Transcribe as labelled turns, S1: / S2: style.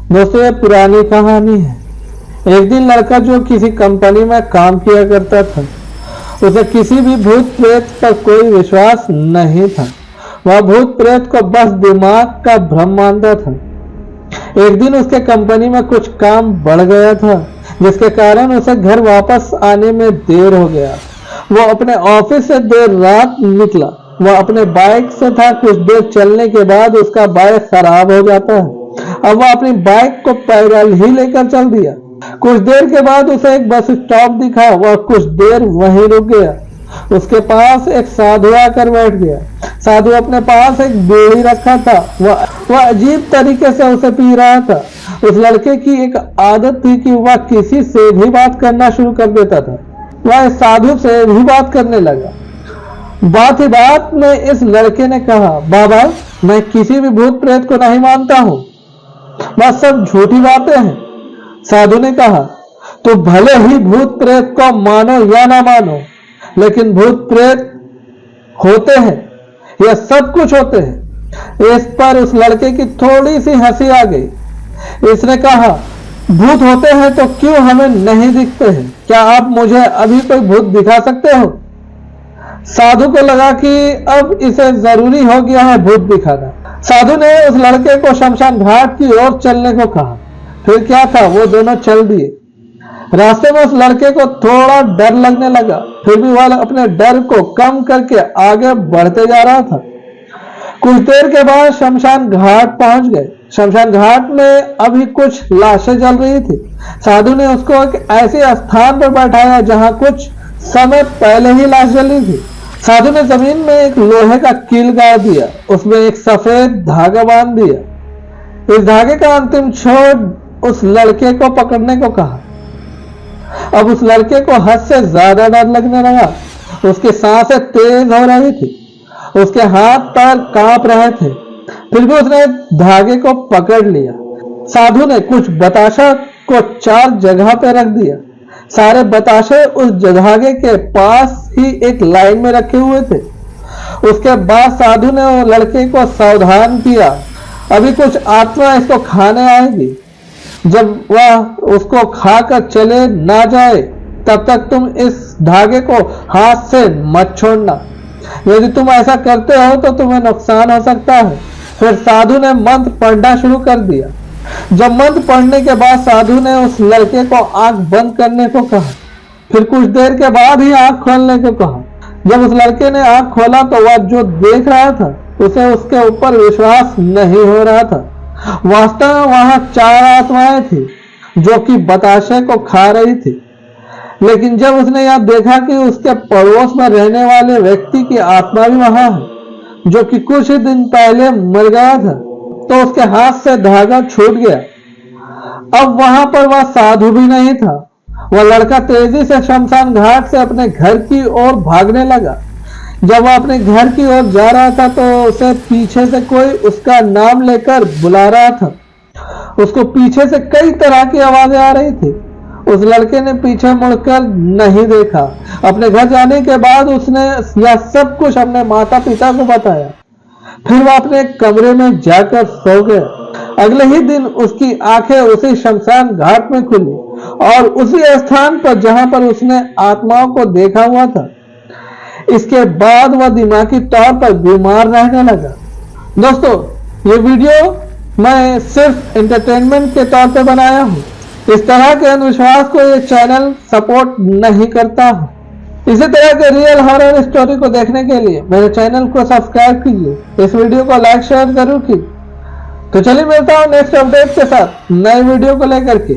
S1: दोस्तों ये पुरानी कहानी है। एक दिन लड़का जो किसी कंपनी में काम किया करता था, उसे किसी भी भूत प्रेत पर कोई विश्वास नहीं था। वह भूत प्रेत को बस दिमाग का भ्रम मानता था। एक दिन उसके कंपनी में कुछ काम बढ़ गया था, जिसके कारण उसे घर वापस आने में देर हो गया। वो अपने ऑफिस से देर रात निकला। वह अपने बाइक से था। कुछ देर चलने के बाद उसका बाइक खराब हो जाता है। अब वह अपनी बाइक को पैदल ही लेकर चल दिया। कुछ देर के बाद उसे एक बस स्टॉप दिखा। वह कुछ देर वहीं रुक गया। उसके पास एक साधु आकर बैठ गया। साधु अपने पास एक बीड़ी रखा था। वह अजीब तरीके से उसे पी रहा था। उस लड़के की एक आदत थी कि वह किसी से भी बात करना शुरू कर देता था। वह इस साधु से भी बात करने लगा। बात ही बात में इस लड़के ने कहा, बाबा मैं किसी भी भूत प्रेत को नहीं मानता हूँ, वह सब झूठी बातें हैं। साधु ने कहा, तो भले ही भूत प्रेत को मानो या ना मानो, लेकिन भूत प्रेत होते हैं, यह सब कुछ होते हैं। इस पर उस लड़के की थोड़ी सी हंसी आ गई। इसने कहा, भूत होते हैं तो क्यों हमें नहीं दिखते हैं? क्या आप मुझे अभी कोई भूत दिखा सकते हो? साधु को लगा कि अब इसे जरूरी हो गया है भूत दिखाना। साधु ने उस लड़के को शमशान घाट की ओर चलने को कहा। फिर क्या था, वो दोनों चल दिए। रास्ते में उस लड़के को थोड़ा डर लगने लगा, फिर भी वह अपने डर को कम करके आगे बढ़ते जा रहा था। कुछ देर के बाद शमशान घाट पहुंच गए। शमशान घाट में अभी कुछ लाशें जल रही थी। साधु ने उसको एक ऐसे स्थान पर बैठाया जहां कुछ समय पहले ही लाश जली थी। साधु ने जमीन में एक लोहे का कील गाड़ दिया। उसमें एक सफेद धागा बांध दिया। इस धागे का अंतिम छोर उस लड़के को पकड़ने को कहा। अब उस लड़के को हद से ज्यादा डर लगने लगा। उसकी सांसें तेज हो रही थी। उसके हाथ पैर कांप रहे थे। फिर भी उसने धागे को पकड़ लिया। साधु ने कुछ बताशा को 4 जगह पे रख दिया। सारे बताशे उस धागे के पास ही एक लाइन में रखे हुए थे। उसके बाद साधु ने वो लड़के को सावधान किया, अभी कुछ आत्मा इसको खाने आएगी। जब वह उसको खाकर चले ना जाए तब तक तुम इस धागे को हाथ से मत छोड़ना। यदि तुम ऐसा करते हो तो तुम्हें नुकसान हो सकता है। फिर साधु ने मंत्र पढ़ना शुरू कर दिया। जब मंत्र पढ़ने के बाद साधु ने उस लड़के को आंख बंद करने को कहा। फिर कुछ देर के बाद ही आंख खोलने को कहा। जब उस लड़के ने आंख खोला तो वह जो देख रहा था उसे उसके ऊपर विश्वास नहीं हो रहा था। वास्तव में वहां 4 आत्माएं थी जो कि बताशे को खा रही थी। लेकिन जब उसने यह देखा कि उसके पड़ोस में रहने वाले व्यक्ति की आत्मा भी वहां है, जो कि कुछ ही दिन पहले मर गया था, तो उसके हाथ से धागा छूट गया। अब वहां पर वह साधु भी नहीं था। वह लड़का तेजी से शमशान घाट से अपने घर की ओर भागने लगा। जब वह अपने घर की ओर जा रहा था तो उसे पीछे से कोई उसका नाम लेकर बुला रहा था। उसको पीछे से कई तरह की आवाजें आ रही थी। उस लड़के ने पीछे मुड़कर नहीं देखा। अपने घर जाने के बाद उसने यह सब कुछ अपने माता पिता को बताया। फिर वह अपने कमरे में जाकर सो गया। अगले ही दिन उसकी आंखें उसी शमशान घाट में खुली और उसी स्थान पर जहां पर उसने आत्माओं को देखा हुआ था। इसके बाद वह दिमागी तौर पर बीमार रहने लगा। दोस्तों ये वीडियो मैं सिर्फ एंटरटेनमेंट के तौर पर बनाया हूँ। इस तरह के अंधविश्वास को ये चैनल सपोर्ट नहीं करता है। इसी तरह के रियल हॉरर स्टोरी को देखने के लिए मेरे चैनल को सब्सक्राइब कीजिए। इस वीडियो को लाइक शेयर जरूर कीजिए। तो चलिए मिलता हूँ नेक्स्ट अपडेट के साथ नए वीडियो को लेकर के।